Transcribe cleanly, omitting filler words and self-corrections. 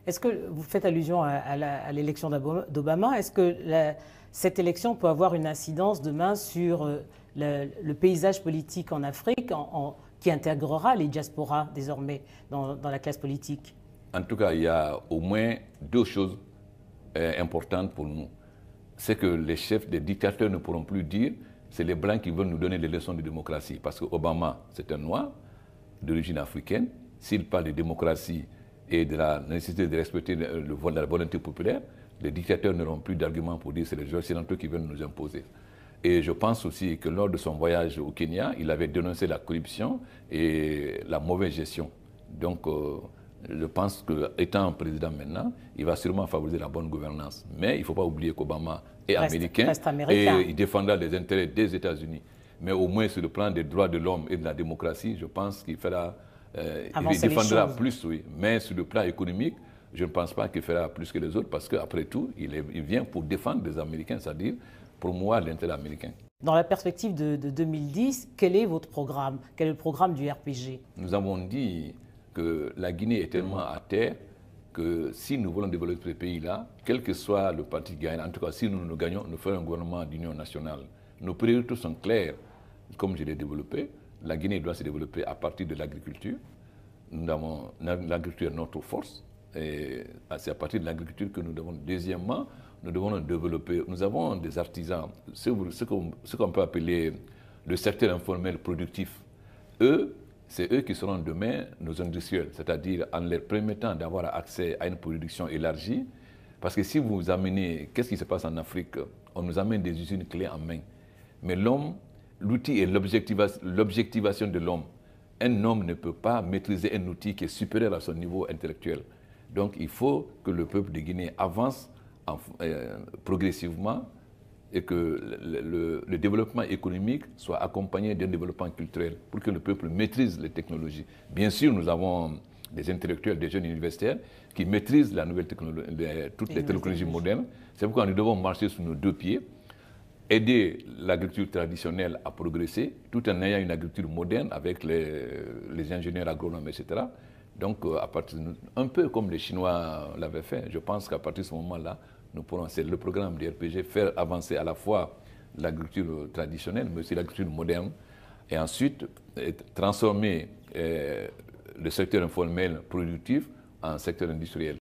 Est-ce que vous faites allusion à l'élection d'Obama? Est-ce que cette élection peut avoir une incidence demain sur le paysage politique en Afrique qui intégrera les diasporas désormais dans la classe politique? En tout cas, il y a au moins deux choses importantes pour nous. C'est que les chefs des dictateurs ne pourront plus dire c'est les Blancs qui veulent nous donner les leçons de démocratie. Parce que Obama, c'est un Noir d'origine africaine. S'il parle de démocratie et de la nécessité de respecter la volonté populaire, les dictateurs n'auront plus d'arguments pour dire que c'est les Occidentaux qui veulent nous imposer. Et je pense aussi que lors de son voyage au Kenya, il avait dénoncé la corruption et la mauvaise gestion. Donc, je pense qu'étant président maintenant, il va sûrement favoriser la bonne gouvernance. Mais il ne faut pas oublier qu'Obama est américain et il défendra les intérêts des États-Unis. Mais au moins sur le plan des droits de l'homme et de la démocratie, je pense qu'il fera, il défendra plus, oui. Mais sur le plan économique, je ne pense pas qu'il fera plus que les autres parce qu'après tout, il vient pour défendre les Américains, c'est-à-dire promouvoir l'intérêt américain. Dans la perspective de 2010, quel est votre programme? Quel est le programme du RPG? Nous avons dit que la Guinée est tellement à terre que si nous voulons développer ce pays-là, quel que soit le parti qui gagne, en tout cas si nous gagnons, nous ferons un gouvernement d'union nationale. Nos priorités sont claires, comme je l'ai développé. La Guinée doit se développer à partir de l'agriculture. L'agriculture est notre force. Et c'est à partir de l'agriculture que nous devons. Deuxièmement, nous devons développer. Nous avons des artisans, ce qu'on peut appeler le secteur informel productif. C'est eux qui seront demain nos industriels, c'est-à-dire en leur permettant d'avoir accès à une production élargie. Parce que si vous amenez, qu'est-ce qui se passe en Afrique? On nous amène des usines clés en main. Mais l'homme, l'outil est l'objectivation de l'homme. Un homme ne peut pas maîtriser un outil qui est supérieur à son niveau intellectuel. Donc il faut que le peuple de Guinée avance progressivement et que le développement économique soit accompagné d'un développement culturel pour que le peuple maîtrise les technologies. Bien sûr, nous avons des intellectuels, des jeunes universitaires qui maîtrisent la nouvelle technologie, toutes les technologies modernes. C'est pourquoi nous devons marcher sur nos deux pieds, aider l'agriculture traditionnelle à progresser tout en ayant une agriculture moderne avec les ingénieurs agronomes, etc. Donc, un peu comme les Chinois l'avaient fait, je pense qu'à partir de ce moment-là, nous pourrons, c'est le programme du RPG, faire avancer à la fois l'agriculture traditionnelle, mais aussi l'agriculture moderne, et ensuite transformer le secteur informel productif en secteur industriel.